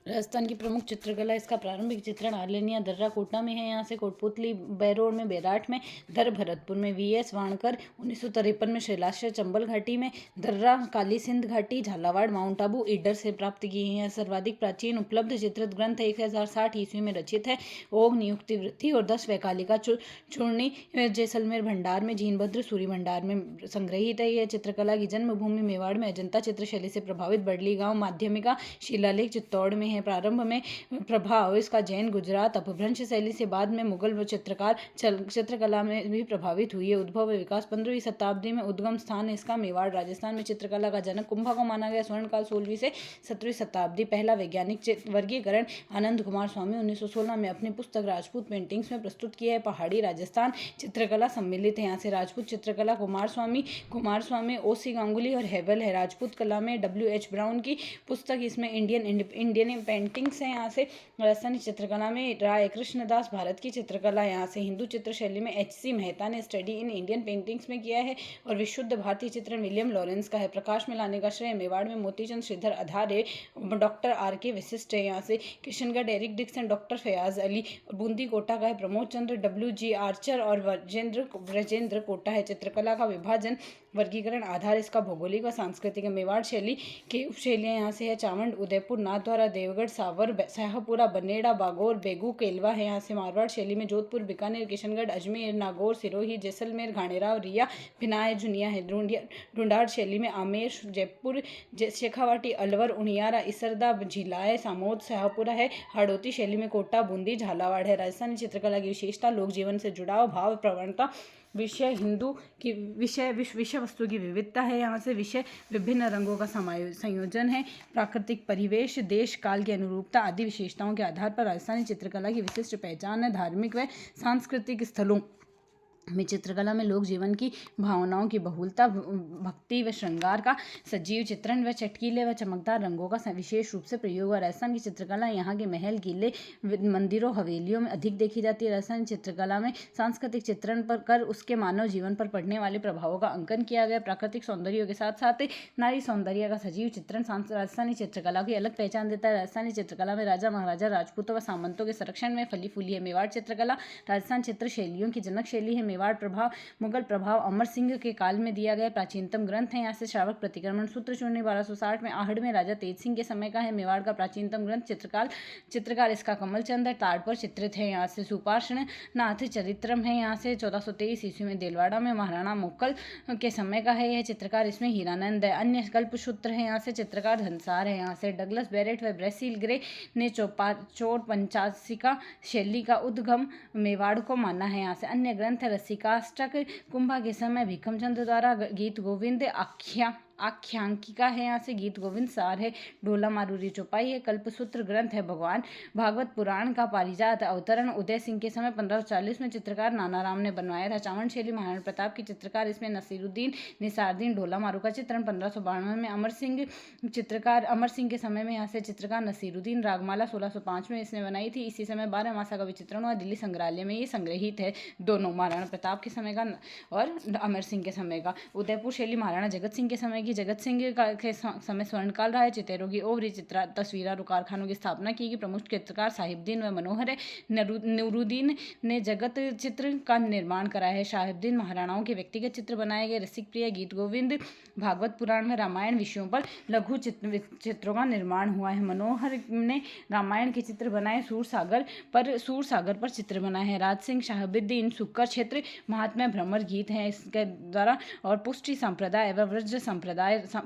राजस्थान की प्रमुख चित्रकला, इसका प्रारंभिक चित्रण आर्लेनिया दर्रा कोटा में है। यहाँ से कोटपुतली, बैरोड में, बेराट में, दर भरतपुर में, वीएस वाणकर 1953 में, शैलाश्य चंबल घाटी में, दर्रा काली सिंध घाटी, झालावाड़, माउंट आबू, ईडर से प्राप्त की है। सर्वाधिक प्राचीन उपलब्ध चित्रित ग्रंथ 1060 ईस्वी में रचित है। ओघ, नियुक्ति वृत्ति और 10 वैकालिका चूर्णी जैसलमेर भंडार में, जीनभद्र सूरी भंडार में संग्रहित है। यह चित्रकला की जन्मभूमि मेवाड़ में अजंता चित्रशैली से प्रभावित बड़ली गांव माध्यमिका शिलालेख चित्तौड़ में है। प्रारंभ में प्रभाव इसका जैन, गुजरात, अपभ्रंश शैली से, बाद में मुगल चित्रकार चित्रकला में भी प्रभावित हुई है। उद्भव व विकास 15वीं शताब्दी में, उद्गम स्थान इसका मेवाड़। राजस्थान में चित्रकला का जनक कुंभा को माना गया। स्वर्णकाल 16वीं से 17वीं शताब्दी। पहला वैज्ञानिक वर्गीकरण आनंद कुमार स्वामी 1916 में अपनी पुस्तक राजपूत पेंटिंग्स में प्रस्तुत किया है। पहाड़ी राजस्थान चित्रकला सम्मिलित है। यहाँ से राजपूत चित्रकला कुमार स्वामी, ओसी गांगुली और हेवल है। राजपूत कला में WH ब्राउन की पुस्तक, इसमें इंडियन पेंटिंग्स है। यहाँ से राजस्थानी चित्रकला में राय कृष्णदास भारत की चित्रकला। यहाँ से हिंदू चित्र शैली में HC मेहता ने स्टडी इन इंडियन पेंटिंग्स में किया है और विशुद्ध भारतीय चित्रण विलियम लॉरेंस का है। प्रकाश में लाने का श्रेय मेवाड़ में मोतीचंद श्रीधर अधारे, डॉक्टर RK वशिष्ठ है। यहाँ से Kishangarh Eric Dixon, doctor Fayaz Ali और बूंदी कोटा का है प्रमोद चंद्र WG आर्चर और ब्रजेंद्र कोटा है। चित्रकला का विभाजन वर्गीकरण आधार इसका भौगोलिक व सांस्कृतिक। मेवाड़ शैली की उपशैलियाँ यहाँ से है चावंड, उदयपुर, नाथद्वारा, देवगढ़, सावर, शाहपुरा, बनेड़ा, बागौर, बेगू, केलवा है। यहाँ से मारवाड़ शैली में जोधपुर, बीकानेर, किशनगढ़, अजमेर, नागौर, सिरोही, जैसलमेर, घाणेराव, रिया, भिनाय, झुनिया है। ढूंढाड़ शैली में आमेर, जयपुर, शेखावाटी, अलवर, उनियारा, इसरदा, झिलाए, सामोद, शाहपुरा है। हाड़ौती शैली में कोटा, बूंदी, झालावाड़ है। राजस्थानी चित्रकला की विशेषता लोक जीवन से जुड़ाव, भाव, प्रवणता, विषय हिंदू की विषय वस्तु की विविधता है। यहाँ से विषय विभिन्न रंगों का संयोजन है। प्राकृतिक परिवेश, देश काल की अनुरूपता आदि विशेषताओं के आधार पर राजस्थानी चित्रकला की विशिष्ट पहचान है। धार्मिक व सांस्कृतिक स्थलों में चित्रकला में लोक जीवन की भावनाओं की बहुलता, भक्ति व श्रृंगार का सजीव चित्रण व चटकीले व चमकदार रंगों का विशेष रूप से प्रयोग हुआ। राजस्थान की चित्रकला यहाँ के महल, किले, मंदिरों, हवेलियों में अधिक देखी जाती है। राजस्थान चित्रकला में सांस्कृतिक चित्रण पर कर उसके मानव जीवन पर पड़ने वाले प्रभावों का अंकन किया गया। प्राकृतिक सौंदर्यों के साथ साथ नारी सौंदर्य का सजीव चित्रण राजस्थानी चित्रकला की अलग पहचान देता है। राजस्थानी चित्रकला में राजा, महाराजा, राजपूतों व सामंतों के संरक्षण में फली फूली है। मेवाड़ चित्रकला राजस्थान चित्र शैलियों की जनक शैली है। मेवाड़ प्रभाव मुगल प्रभाव अमर सिंह के काल में दिया गया प्राचीनतम ग्रंथ है। यहाँ से श्रावक प्रतिक्रमण सूत्र चूर्ण 1260 में, आहड़ में राजा तेज सिंह के समय का है। मेवाड़ का प्राचीनतम ग्रंथ चित्रकार इसका कमलचंद है, ताड़ पर चित्रित है। यहाँ से सुपार्षण नाथ चरित्रम है। यहाँ से 1423 ईस्वी में देलवाड़ा में महाराणा मोक्कल के समय का है। यह चित्रकार, इसमें हीरानंद है। अन्य कल्पसूत्र है। यहाँ से चित्रकार धनसार है। यहाँ से डगलस बैरेट व ब्रेसिल ग्रे ने चोर पंचासिका शैली का उद्गम मेवाड़ को माना है। यहाँ से अन्य ग्रंथ रसिकाष्टक, कुंभा के समय भीखमचंद द्वारा गीत गोविंद, आख्यांकिका है। यहाँ से गीत गोविंद सार है। ढोला मारूरी चौपाई है। कल्पसूत्र ग्रंथ है भगवान भागवत पुराण का पारिजात अवतरण उदय सिंह के समय 1540 में चित्रकार नानाराम ने बनवाया था। चावंड शैली महाराणा प्रताप की चित्रकार, इसमें नसीरुद्दीन निसारुद्दीन ढोला मारू का चित्रण 1592 में। अमर सिंह के समय में यहाँ से चित्रकार नसीरुद्दीन। रागमाला 1605 में इसने बनाई थी। इसी समय 12 मासा का विचित्रण हुआ। दिल्ली संग्रहालय में ये संग्रहित है। दोनों महाराणा प्रताप के समय का और अमर सिंह के समय का। उदयपुर शैली महाराणा जगत सिंह के समय की। जगत सिंह के समय स्वर्णकाल रहा है। चितेरों की ओवरी तस्वीरों कारखानों की स्थापना की। प्रमुख चित्रकार साहिबुद्दीन व मनोहर है। नूरुद्दीन ने जगत चित्र का निर्माण कराया है। साहिबुद्दीन महाराणाओं के व्यक्तिगत चित्र बनाए गए। रसिक प्रिय गीत गोविंद, भागवत पुराण व रामायण विषयों पर लघु चित्रों का निर्माण हुआ है। मनोहर ने रामायण के चित्र बनाए। सूरसागर पर चित्र बनाए हैं। राज सिंह साहिबुद्दीन सुक्कर क्षेत्र महात्म्य भ्रमर गीत हैं इसके द्वारा और पुष्टि संप्रदाय व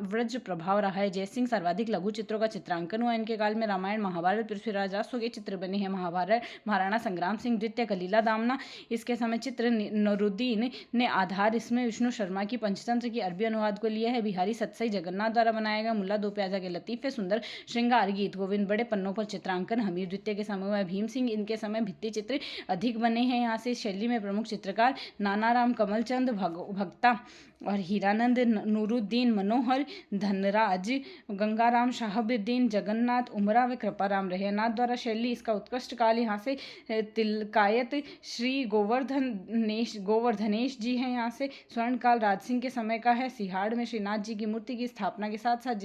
व्रज प्रभाव रहा है। जयसिंह सर्वाधिक लघु चित्रों का चित्रांकन हुआ। इनके काल में रामायण, महाभारत, पृथ्वीराज रासो के चित्र बने हैं। महाभारत महाराणा संग्राम सिंह द्वितीय कलीला दामना इसके समय चित्र। नूरुद्दीन ने आधार इसमें विष्णु शर्मा की पंचतंत्र की अरबी अनुवाद को लिया है। बिहारी सतसई जगन्नाथ द्वारा बनाया गया। मुल्ला दो प्याजा के लतीफे सुंदर श्रृंगार गीत गोविंद बड़े पन्नों पर चित्रांकन हमीर द्वितीय के समय में। भीम सिंह इनके समय भित्ति चित्र अधिक बने हैं। यहाँ से शैली में प्रमुख चित्रकार नानाराम, कमलचंद, भक्ता और हीरानंद, नूरुद्दीन, मनोहर, धनराज, गंगाराम, शाहबुद्दीन, जगन्नाथ, उमरा व कृपाराम रहे। नाथ द्वारा शैली इसका उत्कृष्ट काल यहाँ से तिलकायत श्री गोवर्धनेश जी हैं। यहाँ से स्वर्ण काल राजसिंह के समय का है। सिहाड़ में श्रीनाथ जी की मूर्ति की स्थापना के साथ साथ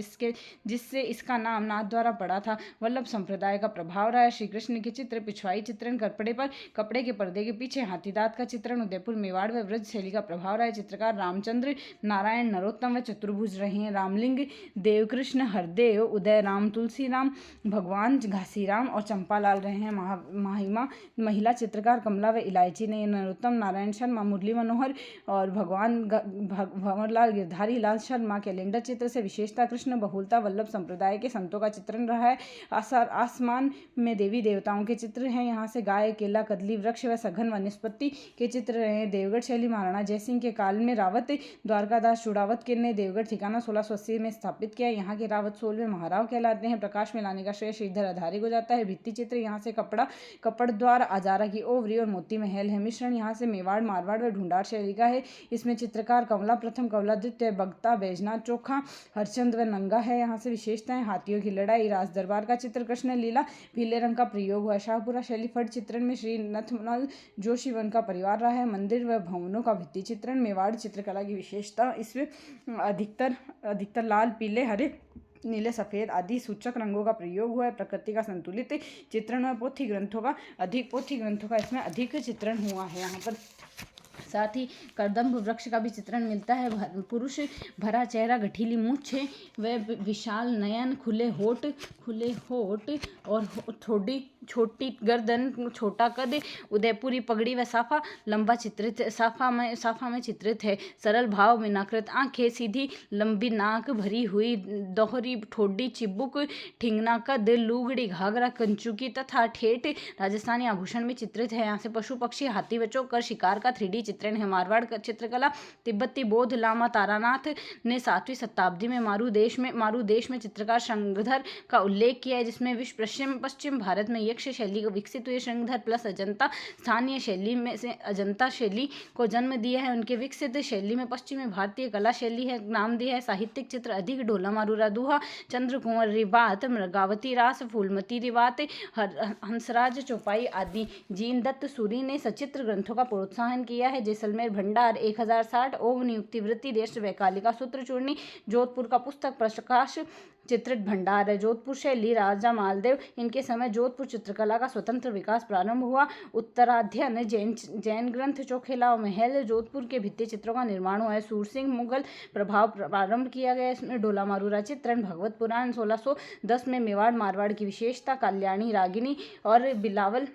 जिससे इसका नाम नाथ द्वारा पड़ा था। वल्लभ संप्रदाय का प्रभाव रहा है। श्री कृष्ण के चित्र पिछवाई चित्रण कपड़े के पर्दे के पीछे हाथी दांत का चित्रण। उदयपुर, मेवाड़ व ब्रज शैली का प्रभाव रहा है। चित्रकार रामचंद्र, नारायण, नरोत्तम व चतुर्भुज रहे हैं। रामलिंग, देवकृष्ण, हरदेव, उदय राम, तुलसीराम, भगवान, घासीराम और चंपालाल रहे हैं। महिला चित्रकार कमला व इलायची ने। नरोत्तम, नारायण शर्मा, मुरली मनोहर और भंवरलाल गिरधारी लाल शर्मा। कैलेंडर चित्र से विशेषता कृष्ण बहुलता वल्लभ संप्रदाय के संतों का चित्रण रहा है। आसमान में देवी देवताओं के चित्र हैं। यहाँ से गाय, केला, कदली वृक्ष व सघन वनस्पति के चित्र रहे हैं। देवगढ़ शैली महाराणा जयसिंह के काल में रावत द्वारकादास चुड़ावत के ने देवगढ़ ठिकाना 1680 में स्थापित किया। यहाँ के रावत 16वें महाराव कहलाते हैं। प्रकाश में लाने का श्रेय श्रीधर अधारी को जाता है। भित्ति चित्र यहाँ से कपड़ द्वार, आजारा की ओवरी और मोती महल है। मिश्रण यहाँ से मेवाड़, मारवाड़ व ढूंढार शैली का है। इसमें चित्रकार कमला प्रथम, कमला द्वितीय, बगता, बैजनाथ चोखा, हरचंद व नंगा है। यहाँ से विशेषताएं हाथियों की लड़ाई, राज दरबार का चित्र, कृष्ण लीला, पीले रंग का प्रयोग हुआ। शाहपुरा शैली फट चित्रण में श्री नथमल जोशी वन का परिवार रहा है। मंदिर व भवनों का भित्ति चित्रण। मेवाड़ चित्रकला की विशेषता, इसमें अधिकतर लाल, पीले, हरे, नीले, सफेद आदि सूचक रंगों का प्रयोग हुआ है। प्रकृति का संतुलित चित्रण हुआ। पोथी ग्रंथों का इसमें अधिक चित्रण हुआ है। यहाँ पर साथ ही करदम्ब वृक्ष का भी चित्रण मिलता है। पुरुष, भरा चेहरा, गठीली मूछें व विशाल नयन, खुले होठ और थोड़ी छोटी गर्दन, छोटा कद, उदयपुरी पगड़ी व साफा लंबा चित्रित साफा में चित्रित है। सरल भाव, मीनाकृत आंखें, सीधी लंबी नाक, भरी हुई दोहरी ठोडी, चिबुक, ठिंगना कद, लुगड़ी, घाघरा, कंचुकी तथा ठेठ राजस्थानी आभूषण में चित्रित है। यहाँ से पशु पक्षी, हाथी व चोकर, शिकार का 3D चित्रण है। मारवाड़ चित्रकला, तिब्बती बौद्ध लामा तारानाथ ने 7वीं शताब्दी में मारू देश में चित्रकार शंखधर का उल्लेख किया है, जिसमें पश्चिम भारत में यक्ष शैली को विकसित हुई। शंखधर प्लस अजंता स्थानीय शैली में से अजंता शैली को जन्म दिया है। उनके विकसित शैली में पश्चिमी भारतीय कला शैली है नाम दिया है। साहित्यिक चित्र अधिक ढोला मारूरा दुहा, चंद्र कुंवर रिबात, मृगावती रास, फूलमती रिबात, हंसराज चौपाई आदि। जीन दत्त सूरी ने सचित्र ग्रंथों का प्रोत्साहन किया है। जैसलमेर भंडार 1060, ओम नियुक्ति वृत्ति, देश वैकालिका सूत्र चूर्णी। जोधपुर का पुस्तक प्रकाश चित्रित भंडार है। जोधपुर शैली, राजा मालदेव इनके समय जोधपुर चित्रकला का स्वतंत्र विकास प्रारंभ हुआ। उत्तराध्ययन जैन ग्रंथ, चौखेला महल, जोधपुर के भित्ति चित्रों का निर्माण हुआ है। सूरसिंह मुगल प्रभाव प्रारंभ किया गया। इसमें ढोला मारूरा चित्रण, भगवत पुराण 1610 में। मेवाड़ मारवाड़ की विशेषता, कल्याणी, रागिनी और बिलावल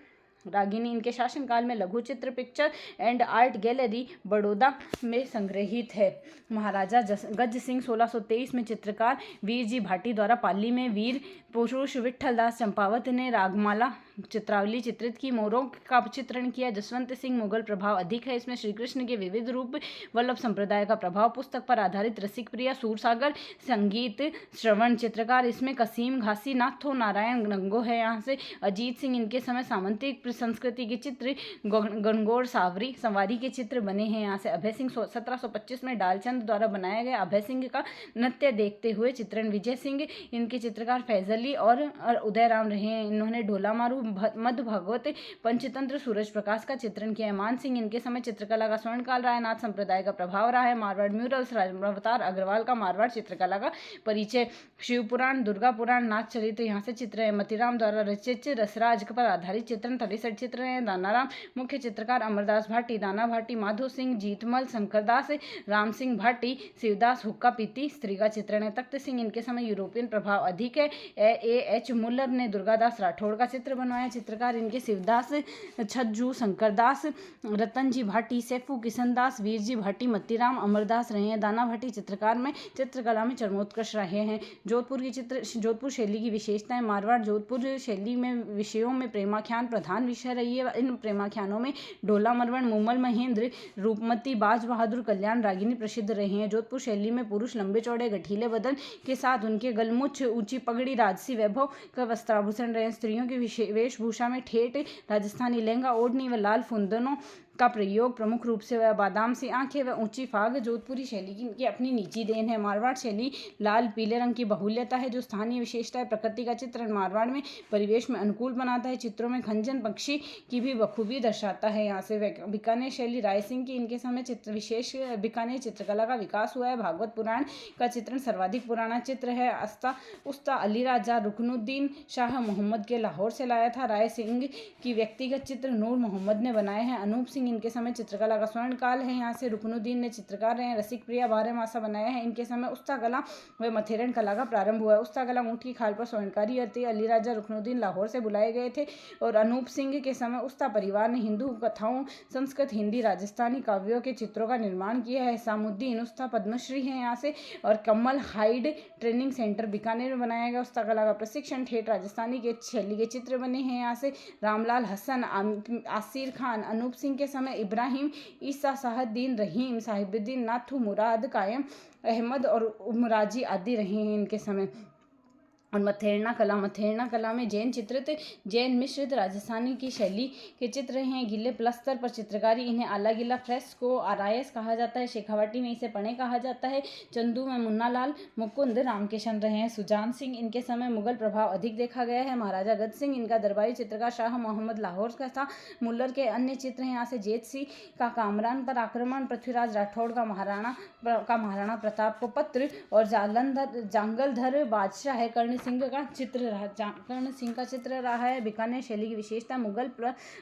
रागिनी इनके शासनकाल में लघु चित्र picture and art gallery Baroda में संग्रहित है। महाराजा गज सिंह 1623 में चित्रकार वीर जी भाटी द्वारा पाली में वीर पुरुष विट्ठल दास चंपावत ने रागमाला चित्रावली चित्रित की। मोरों का चित्रण किया। जसवंत सिंह मुगल प्रभाव अधिक है। इसमें श्री कृष्ण के विविध रूप, वल्लभ संप्रदाय का प्रभाव, पुस्तक पर आधारित रसिक प्रिया, सूरसागर, संगीत, श्रवण चित्रकार। इसमें कसीम, घासी, नाथो, नारायण रंगो है। यहाँ से अजीत सिंह इनके समय सामंतिक संस्कृति के चित्र, गणगौर सवारी के चित्र बने हैं। यहाँ से अभय सिंह 1725 में डालचंद द्वारा बनाया गया अभय सिंह का नृत्य देखते हुए चित्रण। विजय सिंह इनके चित्रकार फैजली और उदय राम रहे हैं। इन्होंने ढोला मारू, मध्य भागवत, पंचतंत्र, सूरज प्रकाश का चित्रण किया है। मान सिंह इनके समय चित्रकला का स्वर्णकाल रहा है। नाथ संप्रदाय का प्रभाव रहा है। मारवाड़ म्यूरल्स, अवतार अग्रवाल का मारवाड़ चित्रकला का परिचय। शिव पुराण, दुर्गा पुराण, नाथ चरित्र यहाँ से चित्र है। मतीराम द्वारा रचित रसराज पर आधारित चित्रण 63 चित्र हैं। दानाराम मुख्य चित्रकार, अमरदास भाटी, दाना भाटी, माधो सिंह, जीतमल, शंकरदास, राम सिंह भाटी, शिवदास, हुक्का पीती स्त्री का चित्रण है। तख्त सिंह इनके समय यूरोपियन प्रभाव अधिक है। A.H. मुल्लर ने दुर्गादास राठौड़ का चित्र बनवाया। चित्रकार इनके शिवदास, छज्जू, शंकरदास, रतन जी भाटी, सैफू किशनदास, वीर जी भाटी, मतीराम, अमरदास रहे हैं। दाना भाटी चित्रकला में चरमोत्कर्ष रहे हैं। जोधपुर शैली की विशेषताएं। मारवाड़ जोधपुर शैली में विषयों में प्रेमाख्यान प्रधान विषय रही है। इन प्रेमाख्यानों में ढोला मरवण, मूमल महेंद्र, रूपमती, बाज बहादुर, कल्याण, रागिनी प्रसिद्ध रहे हैं। जोधपुर शैली में पुरुष लंबे चौड़े गठीले बदन के साथ उनके गलमुछ, ऊंची पगड़ी, राजसी वैभव का वस्त्राभूषण रहे। स्त्रियों की वेशभूषा में ठेठ, राजस्थानी लहंगा, ओढ़नी व लाल का प्रयोग प्रमुख रूप से वह बादाम सी आंखें व ऊंची फाग जोधपुरी शैली की अपनी निजी देन है। मारवाड़ शैली लाल पीले रंग की बहुल्यता है जो स्थानीय विशेषता है। प्रकृति का चित्रण मारवाड़ में परिवेश में अनुकूल बनाता है। चित्रों में खंजन पक्षी की भी बखूबी दर्शाता है। यहाँ से बीकानेर शैली रायसिंह की इनके समय चित्र विशेष बीकानेर चित्रकला का विकास हुआ है। भागवत पुराण का चित्रण सर्वाधिक पुराना चित्र है। उस्ता अली राजा रुकनुद्दीन शाह मोहम्मद के लाहौर से लाया था। राय सिंह की व्यक्तिगत चित्र नूर मोहम्मद ने बनाए हैं। अनूप सिंह इनके समय चित्रकला का स्वर्ण काल है। यहाँ से रुकनुद्दीन ने चित्रकार रहे हैं। रसिक प्रिया बारहमासा बनाया है। इनके समय उस्ता कला व मथेरन कला का प्रारंभ हुआ है। उस्ता कला ऊँट की खाल पर स्वर्णकारी होती है। अली राजा रुकनुद्दीन लाहौर से बुलाए गए थे और अनूप सिंह के समय उस्ता परिवार ने हिंदू कथाओं संस्कृत हिंदी राजस्थानी काव्यों के चित्रों का निर्माण किया है। सामुद्दीन उस्ता पद्मश्री है यहाँ से। और कमल हाइड ट्रेनिंग सेंटर बीकानेर में बनाया गया उस्ता कला का प्रशिक्षण ठेठ राजस्थानी के शैली के चित्र बने हैं। यहाँ से रामलाल हसन आसिर खान अनूप सिंह के समय इब्राहिम ईसा साहद्दीन रहीम साहिबुद्दीन नाथू मुराद कायम अहमद और उमराजी आदि रहे हैं इनके समय। और मथेरना कला में जैन चित्रित जैन मिश्रित राजस्थानी की शैली के चित्र हैं। गिले प्लस्तर पर चित्रकारी इन्हें आला गिला फ्रेस्को आरायस कहा जाता है। शेखावाटी में इसे पणे कहा जाता है। चंदू में मुन्ना लाल मुकुंद रामकिशन रहे हैं। सुजान सिंह इनके समय मुगल प्रभाव अधिक देखा गया है। महाराजा गद सिंह इनका दरबारी चित्रकार शाह मोहम्मद लाहौर का था। मुल्लर के अन्य चित्र हैं यहाँ से जेत सिंह का कामरान पर आक्रमण, पृथ्वीराज राठौड़ का महाराणा प्रताप को पत्र और जांगलधर बादशाह है। कर्ण सिंह का चित्र रहा है। बीकानेर शैली की विशेषता मुगल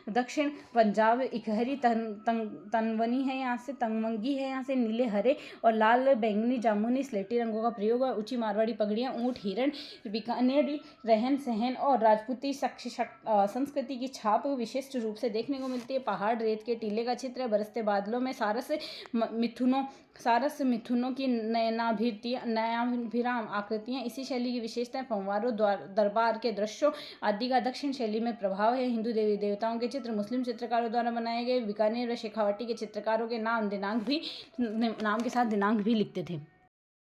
दक्षिण पंजाब इकहरी तनवनी है। यहाँ से तंगमंगी है। यहाँ से नीले हरे और लाल बैंगनी जामुनी स्लेटी रंगों का प्रयोग है। ऊंची मारवाड़ी पगड़ियाँ ऊँट हिरण बीकानेरी रहन सहन और राजपूती संस्कृति की छाप विशिष्ट रूप से देखने को मिलती है। पहाड़ रेत के टीले का चित्र है। बरसते बादलों में सारस मिथुनों की नयनाभिराम आकृतियां इसी शैली की विशेषता है। फंवारों दरबार के दृश्यों आदि का दक्षिण शैली में प्रभाव है। हिंदू देवी देवताओं के चित्र मुस्लिम चित्रकारों द्वारा बनाए गए। बीकानेर व शेखावाटी के चित्रकारों के नाम के साथ दिनांक भी लिखते थे।